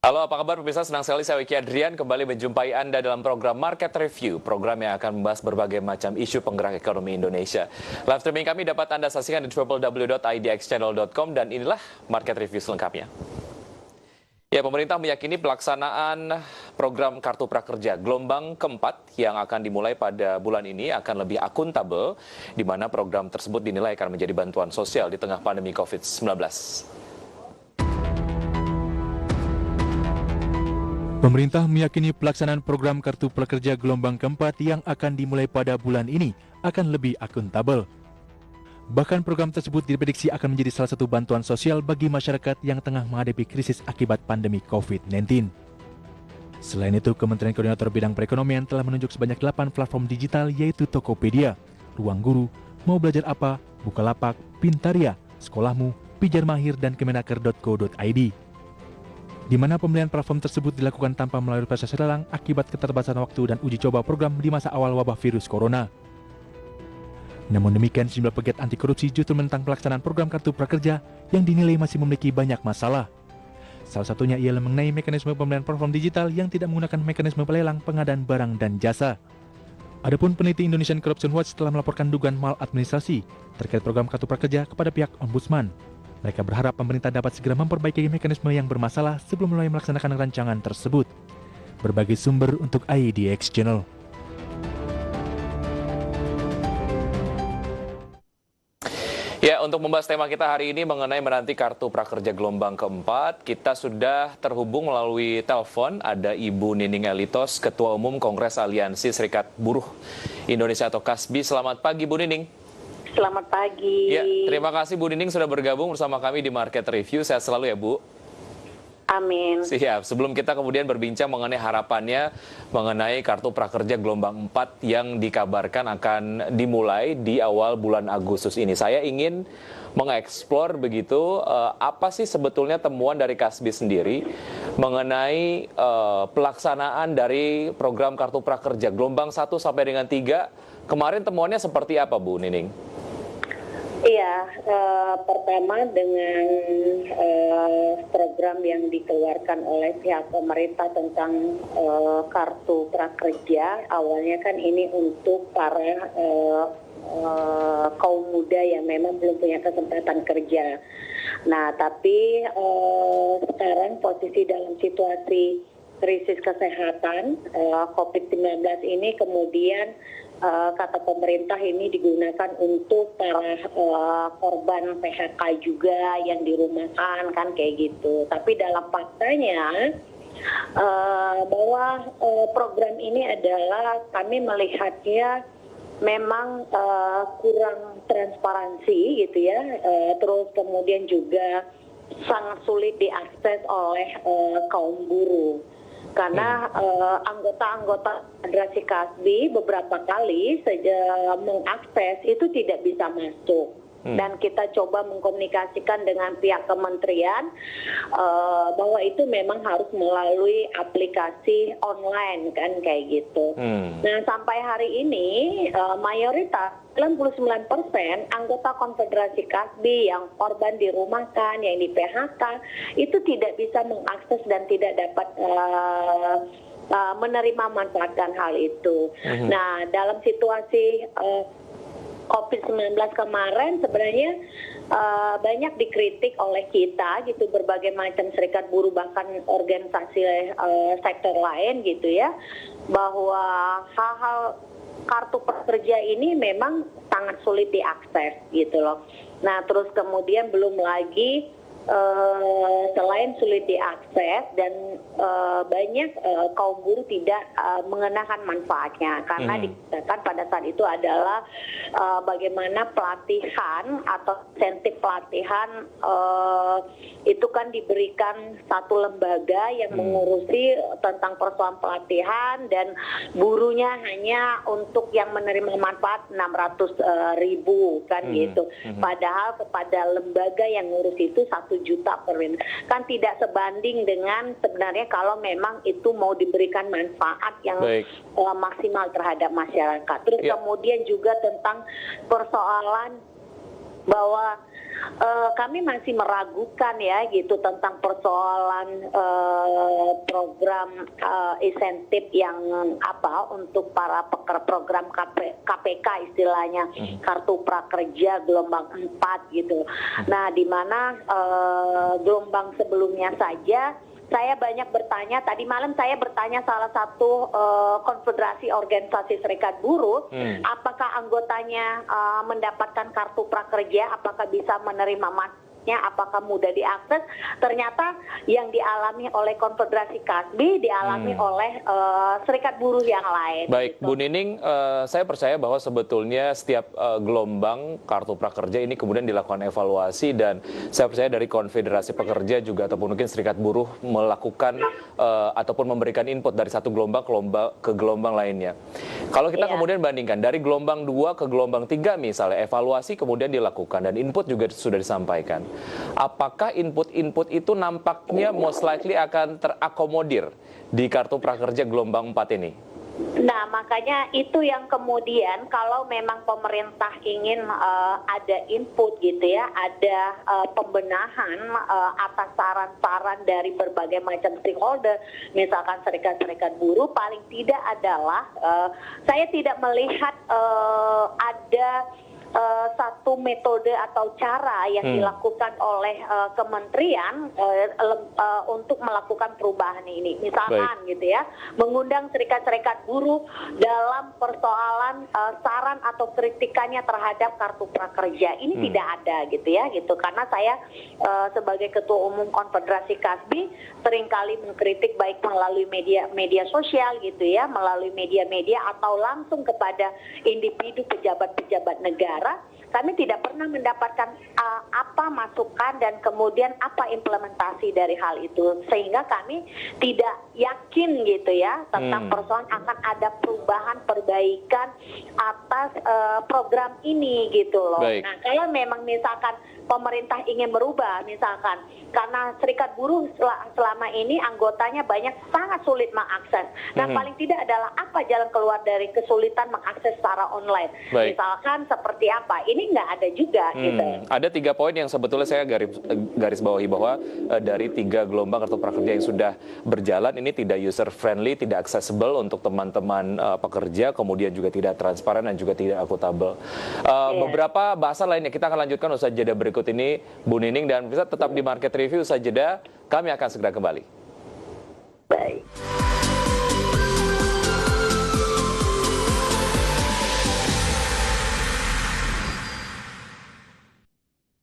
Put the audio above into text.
Halo, apa kabar pemirsa? Senang sekali saya Wiki Adrian kembali menjumpai Anda dalam program Market Review, program yang akan membahas berbagai macam isu penggerak ekonomi Indonesia. Live streaming kami dapat Anda saksikan di www.idxchannel.com dan inilah Market Review selengkapnya. Ya, pemerintah meyakini pelaksanaan program Kartu Prakerja gelombang keempat yang akan dimulai pada bulan ini akan lebih akuntabel, di mana program tersebut dinilai akan menjadi bantuan sosial di tengah pandemi COVID-19. Pemerintah meyakini pelaksanaan program Kartu Prakerja gelombang keempat yang akan dimulai pada bulan ini akan lebih akuntabel. Bahkan program tersebut diprediksi akan menjadi salah satu bantuan sosial bagi masyarakat yang tengah menghadapi krisis akibat pandemi COVID-19. Selain itu, Kementerian Koordinator Bidang Perekonomian telah menunjuk sebanyak 8 platform digital yaitu Tokopedia, Ruang Guru, Mau Belajar Apa, Bukalapak, Pintaria, Sekolahmu, Pijar Mahir, dan kemenaker.co.id. Di mana pembelian platform tersebut dilakukan tanpa melalui proses lelang akibat keterbatasan waktu dan uji coba program di masa awal wabah virus corona. Namun demikian, sejumlah pegiat anti korupsi justru menentang pelaksanaan program Kartu Prakerja yang dinilai masih memiliki banyak masalah. Salah satunya ialah mengenai mekanisme pembelian platform digital yang tidak menggunakan mekanisme pelelang pengadaan barang dan jasa. Adapun peneliti Indonesian Corruption Watch telah melaporkan dugaan maladministrasi terkait program Kartu Prakerja kepada pihak Ombudsman. Mereka berharap pemerintah dapat segera memperbaiki mekanisme yang bermasalah sebelum mulai melaksanakan rancangan tersebut. Berbagai sumber untuk IDX Channel. Ya, untuk membahas tema kita hari ini mengenai menanti Kartu Prakerja gelombang keempat, kita sudah terhubung melalui telepon. Ada Ibu Nining Elitos, Ketua Umum Kongres Aliansi Serikat Buruh Indonesia atau KASBI. Selamat pagi, Bu Nining. Selamat pagi. Ya, terima kasih Bu Nining sudah bergabung bersama kami di Market Review. Sehat selalu ya, Bu. Amin. Siap. Sebelum kita kemudian berbincang mengenai harapannya mengenai Kartu Prakerja gelombang 4 yang dikabarkan akan dimulai di awal bulan Agustus ini, saya ingin mengeksplor begitu apa sih sebetulnya temuan dari KASBI sendiri mengenai pelaksanaan dari program Kartu Prakerja gelombang 1 sampai dengan 3. Kemarin temuannya seperti apa, Bu Nining? Iya, pertama dengan program yang dikeluarkan oleh pihak pemerintah tentang Kartu Prakerja, awalnya kan ini untuk para kaum muda yang memang belum punya kesempatan kerja. Nah, tapi sekarang posisi dalam situasi krisis kesehatan COVID-19 ini kemudian kata pemerintah ini digunakan untuk para korban PHK juga yang dirumahkan kan kayak gitu. Tapi dalam faktanya bahwa program ini adalah kami melihatnya memang kurang transparansi gitu ya. Terus kemudian juga sangat sulit diakses oleh kaum buruh. Karena anggota-anggota federasi KASBI beberapa kali sejak mengakses itu tidak bisa masuk. Dan kita coba mengkomunikasikan dengan pihak kementerian bahwa itu memang harus melalui aplikasi online kan kayak gitu. Nah sampai hari ini mayoritas 99% anggota konfederasi KASBI yang korban dirumahkan, yang di PHK itu tidak bisa mengakses dan tidak dapat menerima manfaatkan hal itu. Nah dalam situasi COVID-19 kemarin sebenarnya banyak dikritik oleh kita gitu, berbagai macam serikat buruh bahkan organisasi sektor lain gitu ya, bahwa hal-hal Kartu Prakerja ini memang sangat sulit diakses gitu loh. Nah terus kemudian belum lagi selain sulit diakses dan banyak kaum buruh tidak mengenakan manfaatnya karena dikatakan pada saat itu adalah bagaimana pelatihan atau insentif pelatihan itu kan diberikan satu lembaga yang mengurusi tentang persoalan pelatihan dan buruhnya hanya untuk yang menerima manfaat 600.000 kan gitu. Padahal kepada lembaga yang ngurus itu 1 juta per minggu. Kan tidak sebanding dengan sebenarnya kalau memang itu mau diberikan manfaat yang maksimal terhadap masyarakat. Terus kemudian juga tentang persoalan bahwa kami masih meragukan ya gitu tentang persoalan program insentif yang untuk para program KPK istilahnya, kartu prakerja gelombang 4 gitu. Nah, di mana gelombang sebelumnya saja saya banyak bertanya, tadi malam saya bertanya salah satu konfederasi organisasi serikat buruh, apakah anggotanya mendapatkan kartu prakerja, apakah bisa menerima apakah mudah diakses. Ternyata yang dialami oleh konfederasi Kasbi dialami oleh serikat buruh yang lain. Baik, gitu. Bu Nining, saya percaya bahwa sebetulnya setiap gelombang kartu prakerja ini kemudian dilakukan evaluasi, dan saya percaya dari konfederasi pekerja juga ataupun mungkin serikat buruh melakukan ataupun memberikan input dari satu gelombang ke gelombang lainnya. Kalau kita kemudian bandingkan dari gelombang 2 ke gelombang 3 misalnya, evaluasi kemudian dilakukan dan input juga sudah disampaikan. Apakah input-input itu nampaknya most likely akan terakomodir di kartu prakerja gelombang 4 ini? Nah, makanya itu yang kemudian kalau memang pemerintah ingin ada input gitu ya, ada pembenahan atas saran-saran dari berbagai macam stakeholder, misalkan serikat-serikat buruh, paling tidak adalah saya tidak melihat ada satu metode atau cara yang dilakukan oleh kementerian untuk melakukan perubahan ini. Misalkan gitu ya, mengundang serikat-serikat buruh dalam persoalan saran atau kritikannya terhadap kartu prakerja. Ini tidak ada gitu ya, gitu. Karena saya sebagai Ketua Umum Konfederasi Kasbi seringkali mengkritik baik melalui media sosial gitu ya, melalui media-media atau langsung kepada individu pejabat-pejabat negara. Kami tidak pernah mendapatkan apa masukan dan kemudian apa implementasi dari hal itu, sehingga kami tidak yakin gitu ya tentang persoalan akan ada perubahan perbaikan atas program ini gitu loh. Baik. Nah, kalau memang misalkan pemerintah ingin merubah, misalkan karena serikat buruh selama ini anggotanya banyak sangat sulit mengakses. Nah, paling tidak adalah apa jalan keluar dari kesulitan mengakses secara online. Baik. Misalkan seperti apa? Ini nggak ada juga gitu. Ada 3 poin yang sebetulnya saya garis bawahi bahwa dari 3 gelombang kartu prakerja yang sudah berjalan ini tidak user friendly, tidak accessible untuk teman-teman pekerja, kemudian juga tidak transparan dan juga tidak akuntabel. Beberapa bahasan lainnya kita akan lanjutkan usai jeda berikut ini, Bu Nining, dan bisa tetap di Market Review usai jeda. Kami akan segera kembali. Baik.